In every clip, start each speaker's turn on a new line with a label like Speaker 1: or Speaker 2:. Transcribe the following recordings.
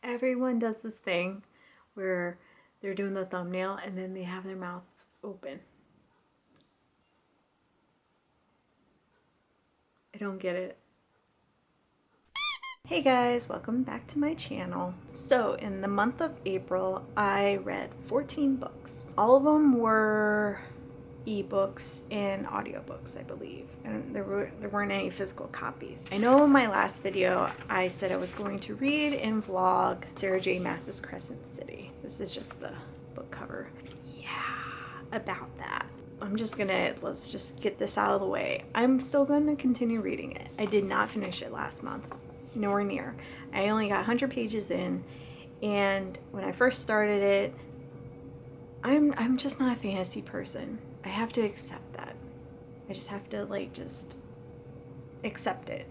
Speaker 1: Everyone does this thing where they're doing the thumbnail and then they have their mouths open. I don't get it. Hey guys, welcome back to my channel. So in the month of April, I read 14 books. All of them were ebooks and audiobooks, I believe, and there weren't any physical copies. I know in my last video I said I was going to read and vlog Sarah J. Maas's Crescent City. This is just the book cover. Yeah, about that. Let's just get this out of the way. I'm still going to continue reading it. I did not finish it last month, nowhere near. I only got 100 pages in, and when I first started it, I'm just not a fantasy person. I have to accept that. I just have to just accept it.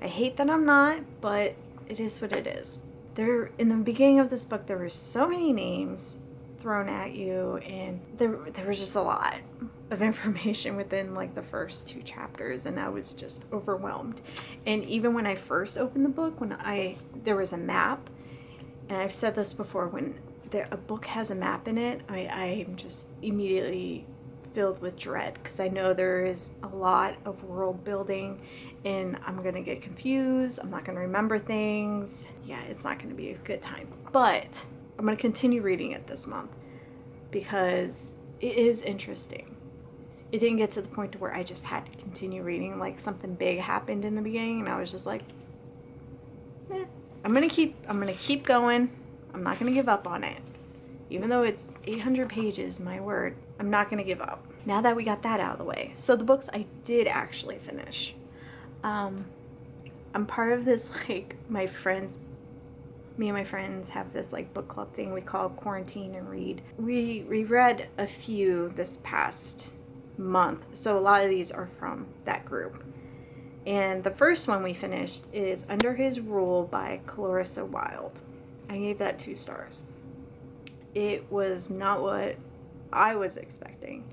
Speaker 1: I hate that I'm not, but it is what it is. In the beginning of this book, there were so many names thrown at you, and there was just a lot of information within the first 2 chapters, and I was just overwhelmed. And even when I first opened the book, there was a map, and I've said this before, when a book has a map in it, I'm just immediately filled with dread, because I know there is a lot of world building and I'm gonna get confused. I'm not gonna remember things. Yeah, it's not gonna be a good time, but I'm gonna continue reading it this month because it is interesting. It didn't get to the point to where I just had to continue reading, something big happened in the beginning and I was just like, eh. I'm gonna keep going. I'm not gonna give up on it. Even though it's 800 pages, my word, I'm not gonna give up. Now that we got that out of the way. So the books I did actually finish. I'm part of this, me and my friends have this book club thing we call Quarantine and Read. We read a few this past month, so a lot of these are from that group. And the first one we finished is Under His Rule by Clarissa Wilde. I gave that 2 stars. It was not what I was expecting.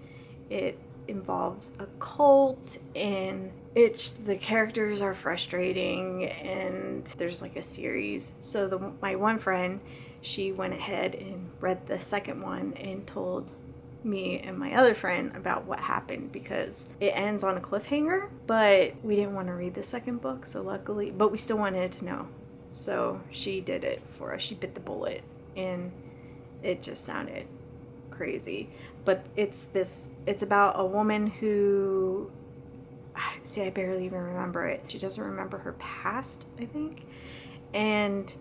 Speaker 1: It involves a cult, and the characters are frustrating, and there's a series. So my one friend, she went ahead and read the second one and told me and my other friend about what happened, because it ends on a cliffhanger, but we didn't want to read the second book, so luckily, but we still wanted to know. So she did it for us. She bit the bullet, and it just sounded crazy. But it's about a woman who, I barely even remember it. She doesn't remember her past, I think. And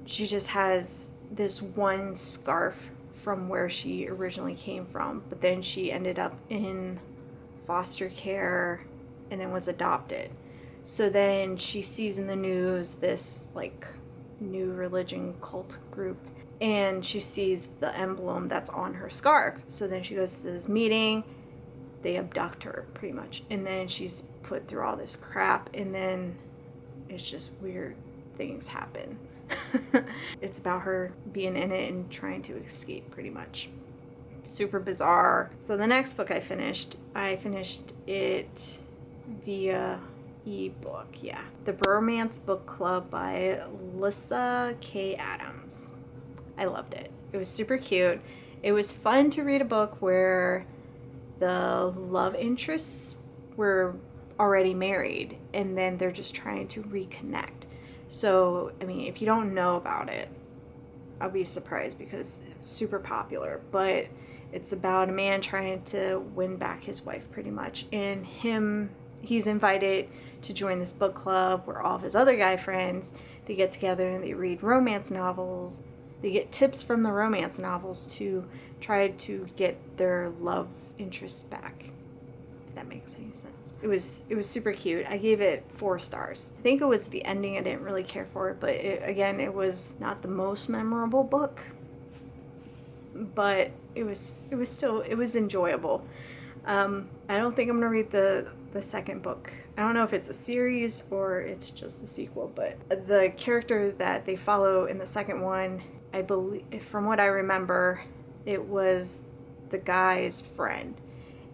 Speaker 1: she just has this one scarf from where she originally came from, but then she ended up in foster care and then was adopted. So then she sees in the news this new religion cult group, and she sees the emblem that's on her scarf. So then she goes to this meeting, they abduct her pretty much, and then she's put through all this crap, and then it's just weird things happen. It's about her being in it and trying to escape, pretty much. Super bizarre. So the next book I finished it via ebook. Yeah, The Bromance Book Club by Lisa K. Adams. I loved it. It was super cute. It was fun to read a book where the love interests were already married and then they're just trying to reconnect. So, if you don't know about it, I'll be surprised because it's super popular, but it's about a man trying to win back his wife, pretty much. And he's invited to join this book club where all of his other guy friends, they get together and they read romance novels. They get tips from the romance novels to try to get their love interests back, if that makes any sense. It was super cute. I gave it 4 stars. I think it was the ending I didn't really care for, but it was not the most memorable book, but it was enjoyable. I don't think I'm gonna read the second book. I don't know if it's a series or it's just the sequel, but the character that they follow in the second one, I believe, from what I remember, it was the guy's friend,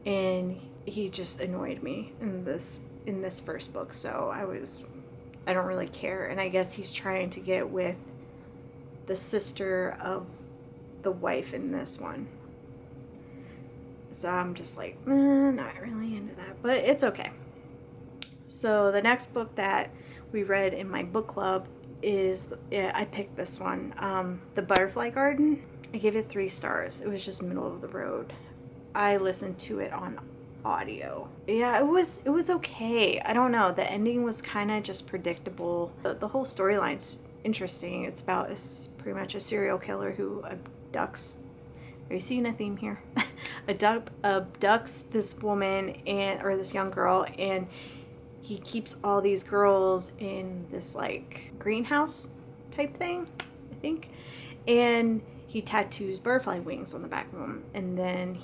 Speaker 1: and he just annoyed me in this first book, so I don't really care. And I guess he's trying to get with the sister of the wife in this one. So I'm just like, not really into that, but it's okay. So the next book that we read in my book club is, I picked this one, The Butterfly Garden. I gave it 3 stars. It was just middle of the road. I listened to it on audio. Yeah, it was okay. I don't know. The ending was kind of just predictable. The whole storyline's interesting. It's about pretty much a serial killer who abducts. Are you seeing a theme here? Abducts this woman or this young girl, and he keeps all these girls in this like greenhouse type thing, I think, and he tattoos butterfly wings on the back of them, and then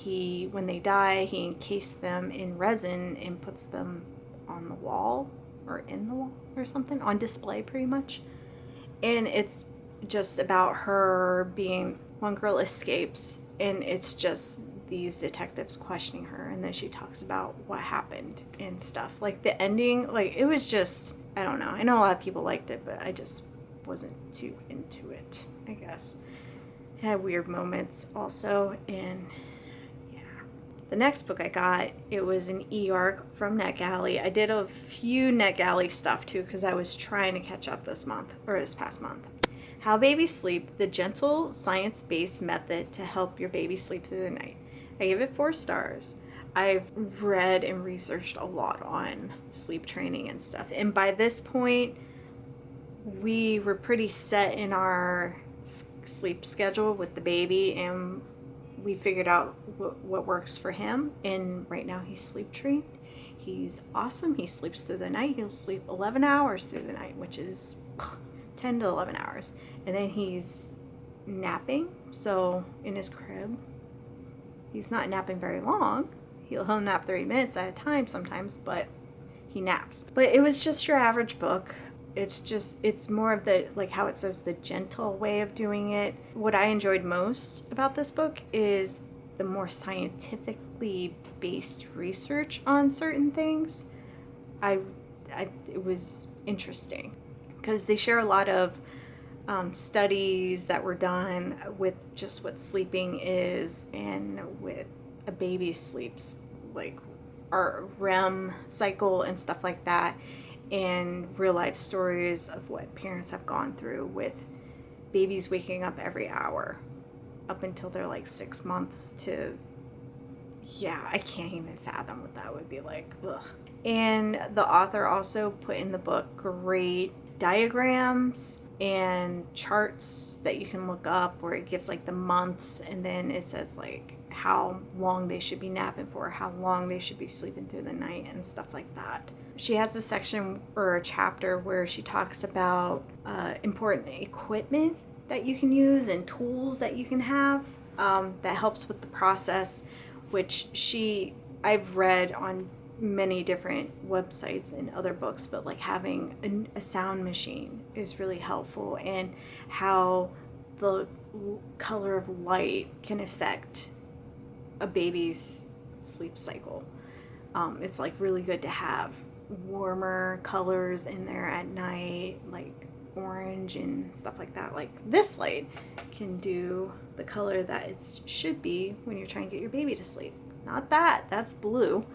Speaker 1: when they die, he encased them in resin and puts them on the wall or in the wall or something, on display pretty much. And it's just about her being, one girl escapes, and it's just these detectives questioning her, and then she talks about what happened and stuff. Like the ending, like it was just, I don't know. I know a lot of people liked it, but I just wasn't too into it, I guess. It had weird moments also, and yeah. The next book I got, it was an e-arc from NetGalley. I did a few NetGalley stuff too because I was trying to catch up this past month. How Babies Sleep, the gentle science-based method to help your baby sleep through the night. I gave it 4 stars. I've read and researched a lot on sleep training and stuff. And by this point, we were pretty set in our sleep schedule with the baby, and we figured out what works for him. And right now he's sleep trained. He's awesome. He sleeps through the night. He'll sleep 11 hours through the night, which is 10 to 11 hours. And then he's napping. So in his crib, he's not napping very long. He'll nap 30 minutes at a time sometimes, but he naps. But it was just your average book. It's more of the, like how it says, the gentle way of doing it. What I enjoyed most about this book is the more scientifically based research on certain things. It was interesting because they share a lot of studies that were done with just what sleeping is, and with a baby's sleeps, like our REM cycle and stuff like that, and real life stories of what parents have gone through with babies waking up every hour up until they're like 6 months to, yeah, I can't even fathom what that would be like. Ugh. And the author also put in the book great diagrams and charts that you can look up where it gives like the months, and then it says like how long they should be napping for, how long they should be sleeping through the night, and stuff like that. She has a section or a chapter where she talks about important equipment that you can use and tools that you can have that helps with the process, which I've read on many different websites and other books, but like having a sound machine is really helpful, and how the color of light can affect a baby's sleep cycle. It's like really good to have warmer colors in there at night, like orange and stuff like that. Like this light can do the color that it should be when you're trying to get your baby to sleep. Not that's blue.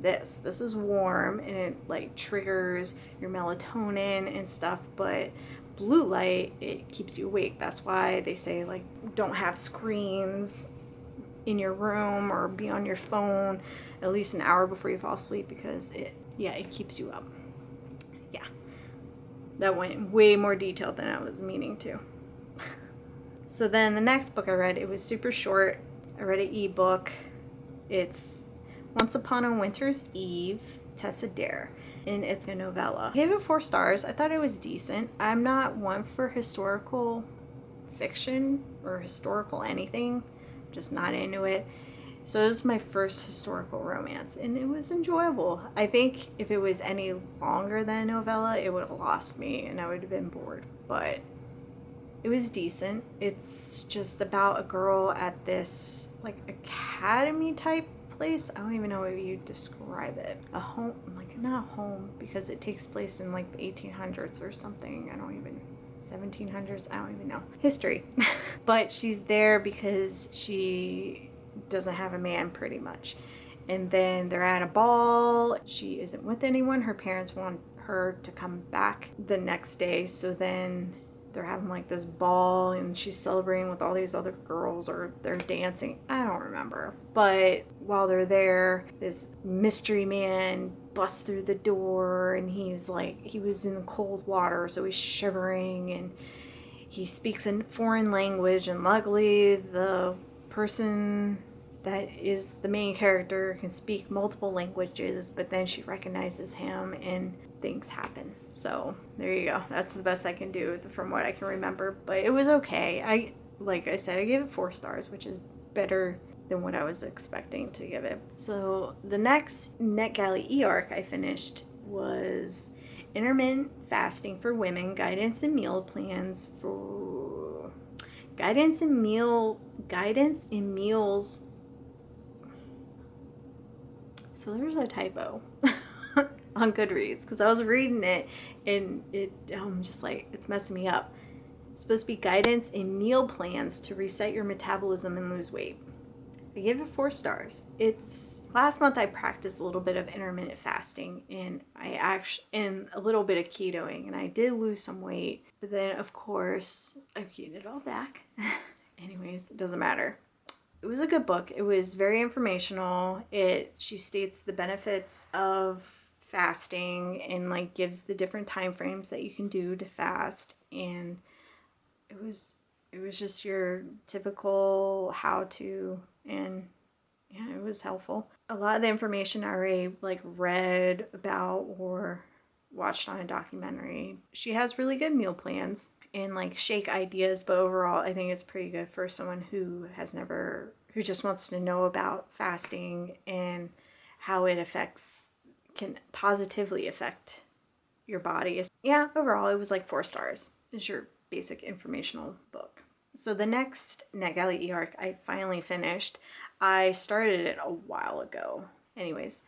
Speaker 1: This is warm, and it like triggers your melatonin and stuff, but blue light, it keeps you awake. That's why they say like don't have screens in your room or be on your phone at least an hour before you fall asleep, because it keeps you up. Yeah, that went way more detailed than I was meaning to. So then the next book I read, it was super short. I read an ebook. It's Once Upon a Winter's Eve, Tessa Dare, and it's a novella. I gave it 4 stars. I thought it was decent. I'm not one for historical fiction or historical anything, just not into it. So it was my first historical romance, and it was enjoyable. I think if it was any longer than a novella, it would have lost me and I would have been bored, but it was decent. It's just about a girl at this like academy type place. I don't even know how you'd describe it. A home, like not a home, because it takes place in like the 1800s or something. I don't even 1700s, I don't even know, history. But she's there because she doesn't have a man, pretty much. And then they're at a ball. She isn't with anyone. Her parents want her to come back the next day. So then they're having like this ball and she's celebrating with all these other girls, or they're dancing. I don't remember. But while they're there, this mystery man busts through the door, and he's like, he was in the cold water, so he's shivering, and he speaks a foreign language. And luckily, the person that is the main character can speak multiple languages, but then she recognizes him and things happen. So there you go. That's the best I can do from what I can remember, but it was okay. Like I said, I gave it 4 stars, which is better than what I was expecting to give it. So the next NetGalley e-arc I finished was Intermittent Fasting for Women, Guidance and Meals. So there's a typo on Goodreads, because I was reading it and I'm just like, it's messing me up. It's supposed to be guidance in meal plans to reset your metabolism and lose weight. I gave it 4 stars. Last month I practiced a little bit of intermittent fasting, and and a little bit of ketoing, and I did lose some weight, but then of course I've gained it all back. Anyways, it doesn't matter. It was a good book. It was very informational. She states the benefits of fasting and like gives the different time frames that you can do to fast, and it was just your typical how to, and yeah, it was helpful. A lot of the information I already like read about or watched on a documentary. She has really good meal plans and like shake ideas, but overall I think it's pretty good for someone who just wants to know about fasting and how it can positively affect your body. Yeah, overall it was like 4 stars. It's your basic informational book. So the next NetGalley e-arc I finally finished. I started it a while ago. Anyways,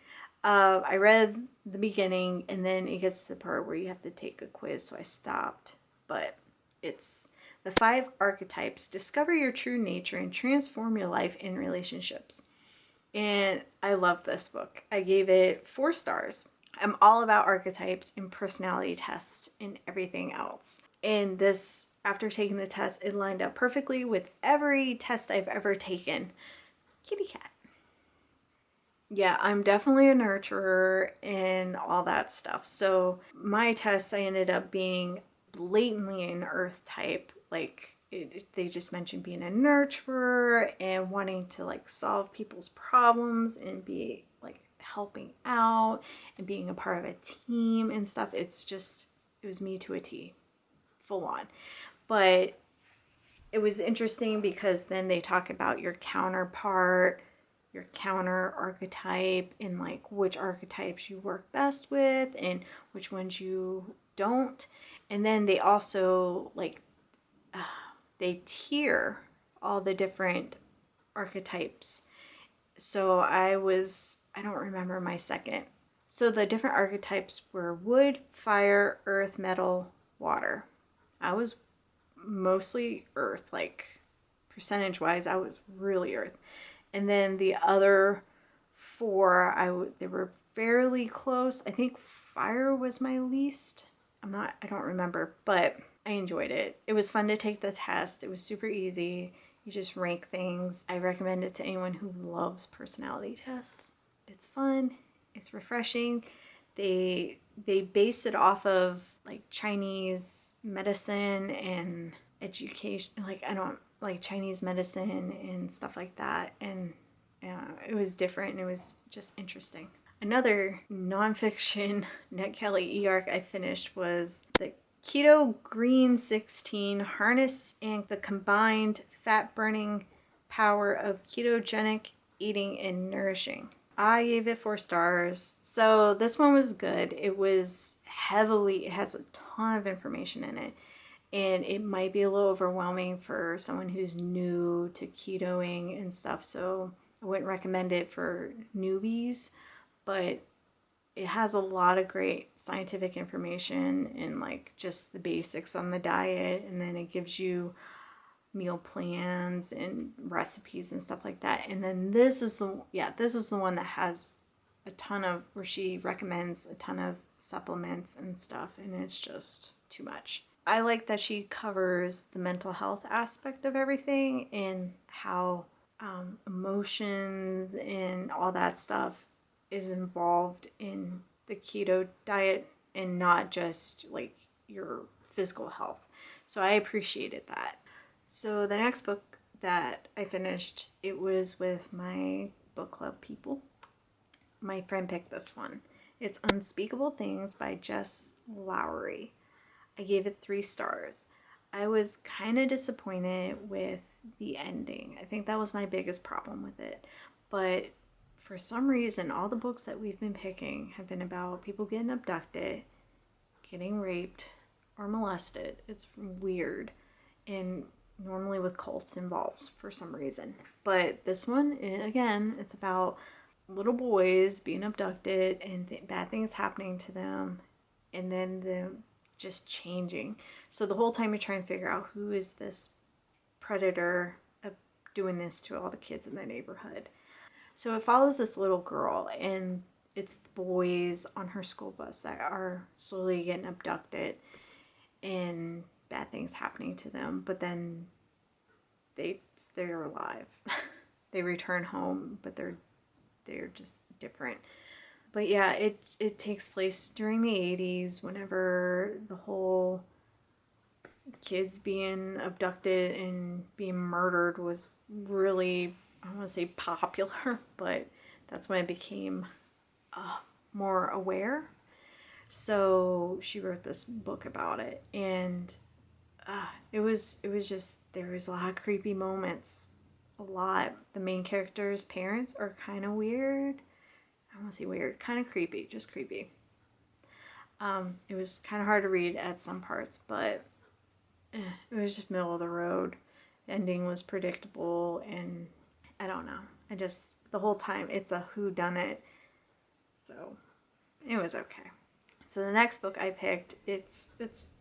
Speaker 1: I read the beginning, and then it gets to the part where you have to take a quiz, so I stopped. But it's the 5 Archetypes. Discover your true nature and transform your life in relationships. And I love this book. I gave it 4 stars. I'm all about archetypes and personality tests and everything else. And this, after taking the test, it lined up perfectly with every test I've ever taken. Kitty cat. Yeah, I'm definitely a nurturer and all that stuff. So my test, I ended up being blatantly an earth type. Like they just mentioned being a nurturer and wanting to like solve people's problems and be like helping out and being a part of a team and stuff. It was me to a T, full on. But it was interesting because then they talk about your counterpart, your counter archetype, and like which archetypes you work best with and which ones you don't. And then they also like they tier all the different archetypes. So I don't remember my second. So the different archetypes were wood, fire, earth, metal, water. I was mostly earth, like percentage wise I was really earth. And then the other 4 they were fairly close. I think fire was my least. I don't remember, but I enjoyed it. It was fun to take the test. It was super easy. You just rank things. I recommend it to anyone who loves personality tests. It's fun. It's refreshing. They base it off of like Chinese medicine and education. Like I don't like Chinese medicine and stuff like that. And it was different and it was just interesting. Another nonfiction NetGalley e-arc I finished was the Keto Green 16, Harness and the Combined Fat Burning Power of Ketogenic Eating and Nourishing. I gave it 4 stars. So this one was good. It has a ton of information in it. And it might be a little overwhelming for someone who's new to ketoing and stuff. So I wouldn't recommend it for newbies. But it has a lot of great scientific information and like just the basics on the diet, and then it gives you meal plans and recipes and stuff like that. And then this is the one that has a ton of, where she recommends a ton of supplements and stuff, and it's just too much. I like that she covers the mental health aspect of everything and how emotions and all that stuff is involved in the keto diet and not just like your physical health. So I appreciated that. So the next book that I finished, it was with my book club people. My friend picked this one. It's Unspeakable Things by Jess Lowry. I gave it 3 stars. I was kind of disappointed with the ending. I think that was my biggest problem with it. But for some reason, all the books that we've been picking have been about people getting abducted, getting raped, or molested. It's weird. And normally with cults involved for some reason. But this one, again, it's about little boys being abducted and bad things happening to them, and then them just changing. So the whole time you're trying to figure out who is this predator doing this to all the kids in the neighborhood. So it follows this little girl, and it's the boys on her school bus that are slowly getting abducted and bad things happening to them, but then they're alive. They return home, but they're just different. But yeah, it takes place during the 80s, whenever the whole kids being abducted and being murdered was really, I don't want to say popular, but that's when I became more aware. So she wrote this book about it, and it was just, there was a lot of creepy moments. A lot. The main character's parents are kind of weird. I don't want to say weird, kind of creepy, just creepy. It was kind of hard to read at some parts, but it was just middle of the road. The ending was predictable, and I don't know. I just, the whole time, it's a whodunit, so it was okay. So the next book I picked, it's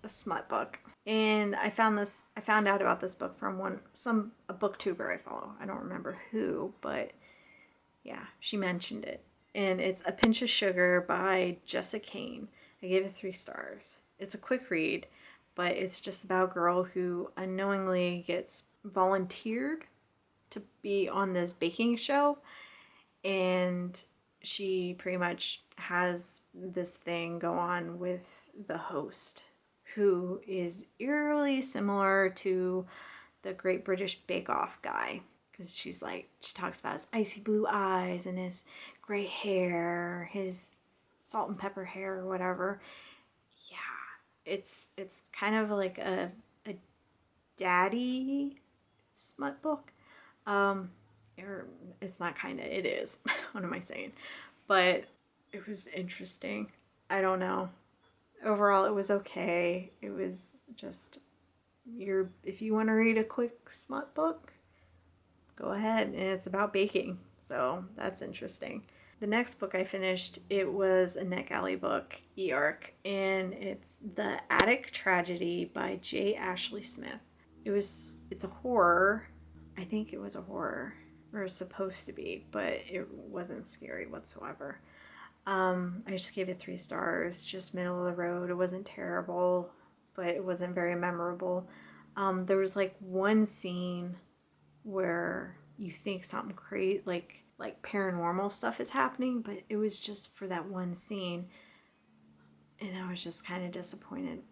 Speaker 1: a smut book, and I found out about this book from a booktuber I follow. I don't remember who, but yeah, she mentioned it, and it's A Pinch of Sugar by Jessica Kane. I gave it 3 stars. It's a quick read, but it's just about a girl who unknowingly gets volunteered to be on this baking show, and she pretty much has this thing go on with the host, who is eerily similar to the Great British Bake Off guy. Because she talks about his icy blue eyes and his gray hair, his salt and pepper hair or whatever. Yeah, it's kind of like a daddy smut book. It's not kind of, it is. What am I saying? But it was interesting. I don't know. Overall, it was okay. It was just, if you want to read a quick smut book, go ahead. And it's about baking, so that's interesting. The next book I finished, it was a NetGalley book, E-Arc, and it's The Attic Tragedy by J. Ashley Smith. It's a horror. I think it was a horror, or supposed to be, but it wasn't scary whatsoever. I just gave it 3 stars, just middle of the road. It wasn't terrible, but it wasn't very memorable. There was like one scene where you think something crazy, like paranormal stuff is happening, but it was just for that one scene, and I was just kind of disappointed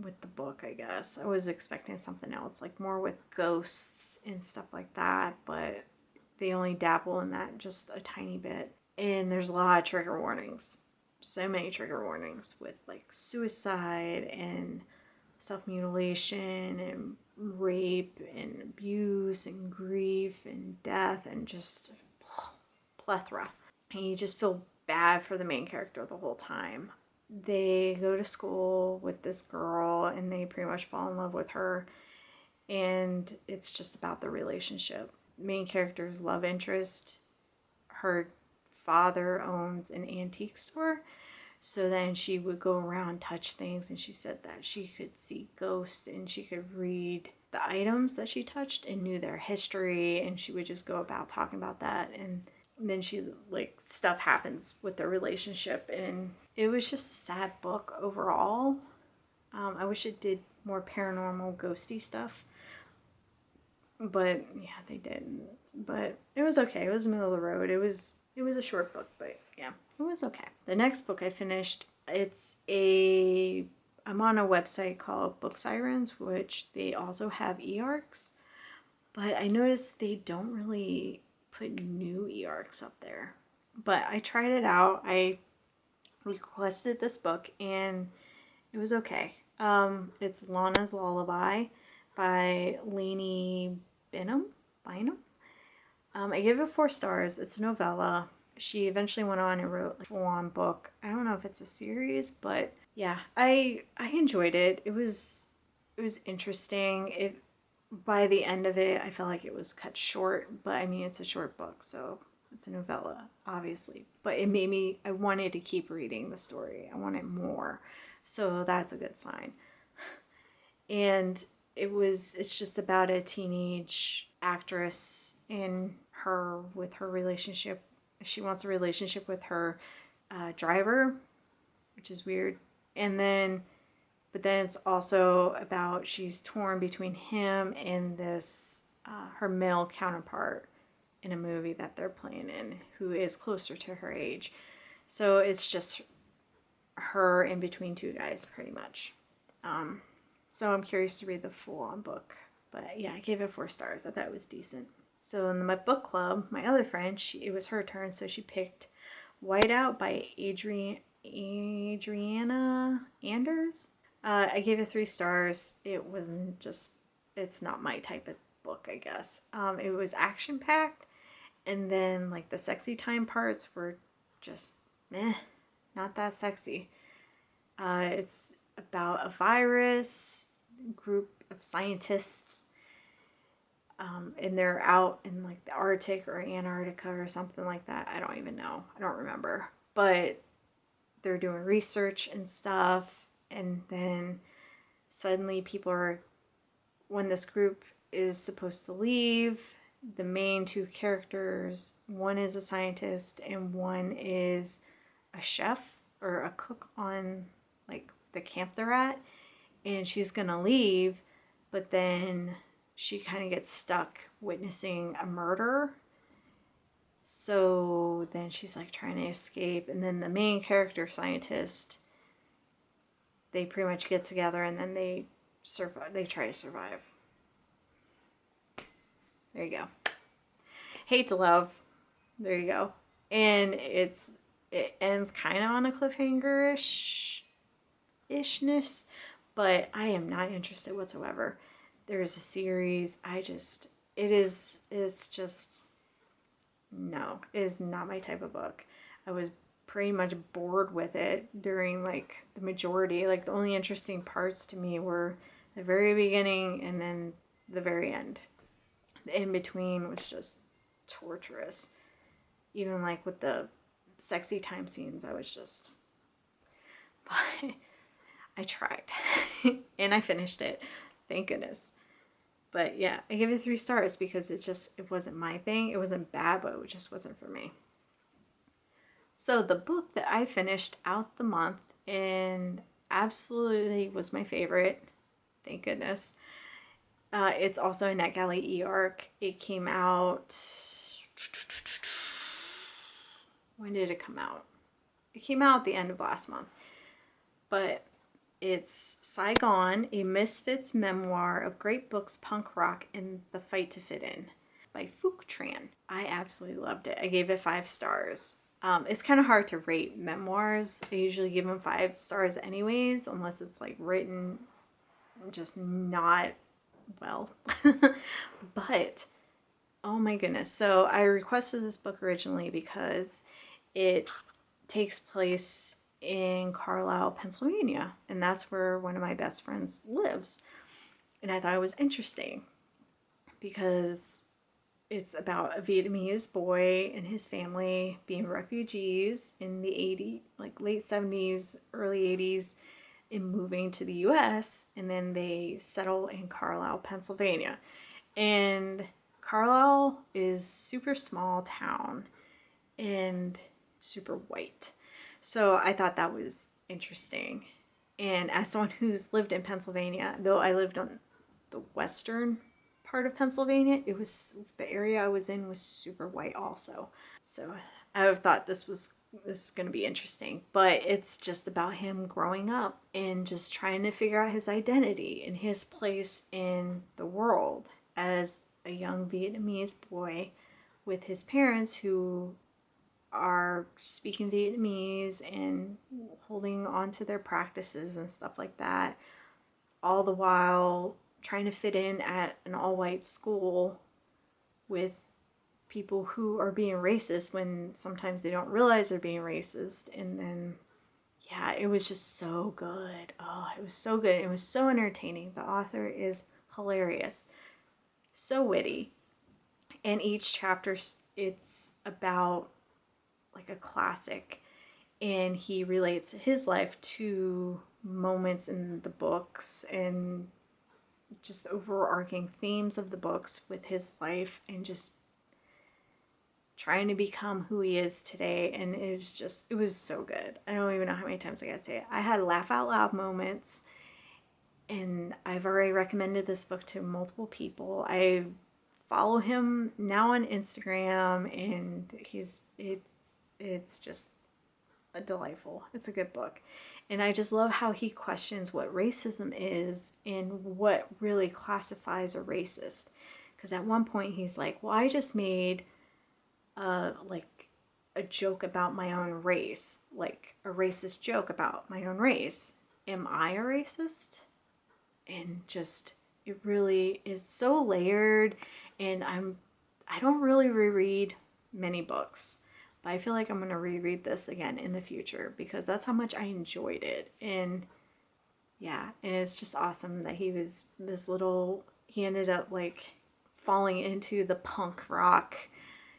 Speaker 1: with the book, I guess. I was expecting something else, like more with ghosts and stuff like that, but they only dabble in that just a tiny bit. And there's a lot of trigger warnings. So many trigger warnings with like suicide and self-mutilation and rape and abuse and grief and death and just plethora. And you just feel bad for the main character the whole time. They go to school with this girl and they pretty much fall in love with her, and it's just about the relationship. Main character's love interest, her father owns an antique store. So then she would go around, touch things, and she said that she could see ghosts and she could read the items that she touched and knew their history, and she would just go about talking about that. And then she, like, stuff happens with their relationship, and it was just a sad book overall. I wish it did more paranormal, ghosty stuff, but yeah, they didn't. But it was okay. It was middle of the road. It was a short book, but yeah, it was okay. The next book I finished, I'm on a website called Book Sirens, which they also have e-arcs, but I noticed they don't really put new e-arcs up there. But I tried it out. I requested this book and it was okay. It's Lana's Lullaby by Lainey Bynum. I gave it 4 stars. It's a novella. She eventually went on and wrote a full-on book. I don't know if it's a series, but yeah, I enjoyed it. It was interesting. By the end of it, I felt like it was cut short, but I mean, it's a short book, so it's a novella, obviously. But it made me, I wanted to keep reading the story. I wanted more. So that's a good sign. And it's just about a teenage actress in with her relationship. She wants a relationship with her driver, which is weird. But then it's also about she's torn between him and this her male counterpart in a movie that they're playing in, who is closer to her age. So it's just her in between 2 guys, pretty much. So I'm curious to read the full-on book. But yeah, I gave it 4 stars. I thought it was decent. So in my book club, my other friend, it was her turn, so she picked Whiteout by Adriana Anders. I gave it 3 stars. It's not my type of book, I guess. It was action-packed, and then like the sexy time parts were just not that sexy. It's about a virus group of scientists, and they're out in like the Arctic or Antarctica or something like that. I don't even know. I don't remember. But they're doing research and stuff, and then suddenly when this group is supposed to leave, the main 2 characters, one is a scientist and one is a chef or a cook on like the camp they're at, and she's gonna leave, but then she kind of gets stuck witnessing a murder. So then she's like trying to escape, and then the main character scientist, they pretty much get together and then they try to survive. There you go. Hate to love. There you go. And it ends kind of on a cliffhanger-ishness, but I am not interested whatsoever. There's a series. No, it is not my type of book. I was pretty much bored with it during like the majority. Like the only interesting parts to me were the very beginning and then the very end. The in between was just torturous. Even like with the sexy time scenes, I was just, but I tried and I finished it. Thank goodness. But yeah, I give it 3 stars because it wasn't my thing. It wasn't bad, but it just wasn't for me. So the book that I finished out the month and absolutely was my favorite, thank goodness. It's also a NetGalley e-arc. It came out, when did it come out? It came out at the end of last month. But it's Saigon, a misfits memoir of great books, punk rock, and the fight to fit in by Phuc Tran. I absolutely loved it. I gave it 5 stars. It's kind of hard to rate memoirs. I usually give them 5 stars anyways, unless it's like written just not well. But, oh my goodness. So I requested this book originally because it takes place in Carlisle, Pennsylvania, and that's where one of my best friends lives. And I thought it was interesting because it's about a Vietnamese boy and his family being refugees in the 80s, like late 70s, early 80s, and moving to the US. And then they settle in Carlisle, Pennsylvania. And Carlisle is super small town and super white. So I thought that was interesting. And as someone who's lived in Pennsylvania, though I lived on the western part of Pennsylvania, it was the area I was in was super white also. So I thought this is going to be interesting, but it's just about him growing up and just trying to figure out his identity and his place in the world as a young Vietnamese boy with his parents who are speaking Vietnamese and holding on to their practices and stuff like that, all the while trying to fit in at an all-white school with people who are being racist when sometimes they don't realize they're being racist. And then, yeah, it was just so good. Oh, it was so good. It was so entertaining. The author is hilarious, so witty. And each chapter, it's about like a classic, and he relates his life to moments in the books and just the overarching themes of the books with his life and just trying to become who he is today. And it was so good. I don't even know how many times I gotta say it. I had laugh out loud moments, and I've already recommended this book to multiple people. I follow him now on Instagram, and it's just a delightful. It's a good book. And I just love how he questions what racism is and what really classifies a racist. Because at one point he's like, well, I just made like a joke about my own race, like a racist joke about my own race. Am I a racist? And just, it really is so layered. And I don't really reread many books, but I feel like I'm going to reread this again in the future because that's how much I enjoyed it. And yeah, and it's just awesome that he was he ended up like falling into the punk rock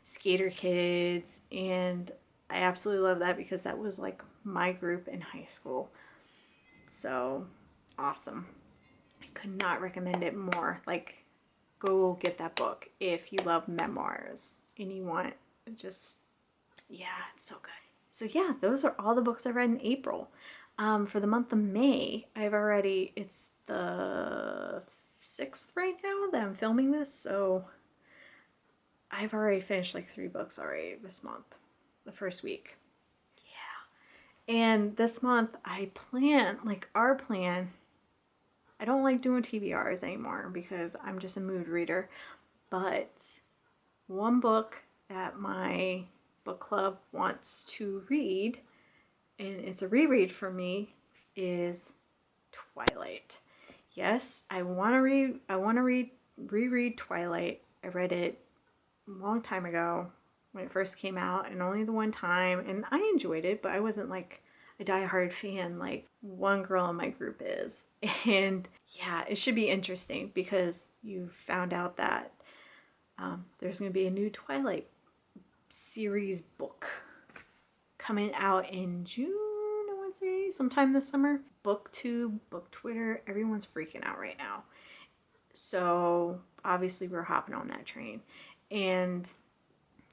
Speaker 1: skater kids. And I absolutely love that because that was like my group in high school. So awesome. I could not recommend it more. Like, go get that book if you love memoirs and you want just, yeah, it's so good. So yeah, those are all the books I read in April. For the month of May, it's the 6th right now that I'm filming this, so I've already finished like 3 books already this month, the first week. Yeah. And this month our plan, I don't like doing TBRs anymore because I'm just a mood reader, but one book that my book club wants to read, and it's a reread for me, is Twilight. Yes, I want to reread Twilight. I read it a long time ago when it first came out, and only the one time, and I enjoyed it, but I wasn't like a diehard fan like one girl in my group is. And yeah, it should be interesting because you found out that there's going to be a new Twilight series book coming out in June, I want to say, sometime this summer. BookTube, Book Twitter, everyone's freaking out right now. So obviously we're hopping on that train. And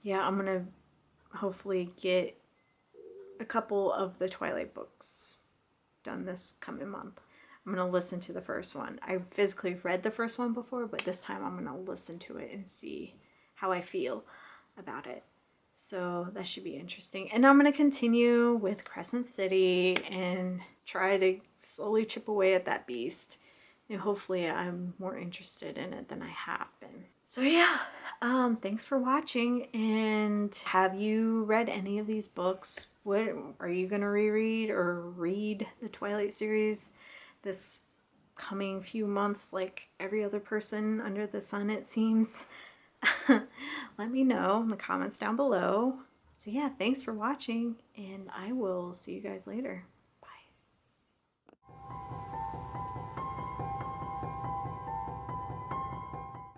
Speaker 1: yeah, I'm going to hopefully get a couple of the Twilight books done this coming month. I'm going to listen to the first one. I physically read the first one before, but this time I'm going to listen to it and see how I feel about it. So that should be interesting. And I'm going to continue with Crescent City and try to slowly chip away at that beast. And hopefully I'm more interested in it than I have been. So yeah, thanks for watching. And have you read any of these books? What are you going to reread or read the Twilight series this coming few months, like every other person under the sun, it seems? Let me know in the comments down below. So yeah, thanks for watching, and I will see you guys later.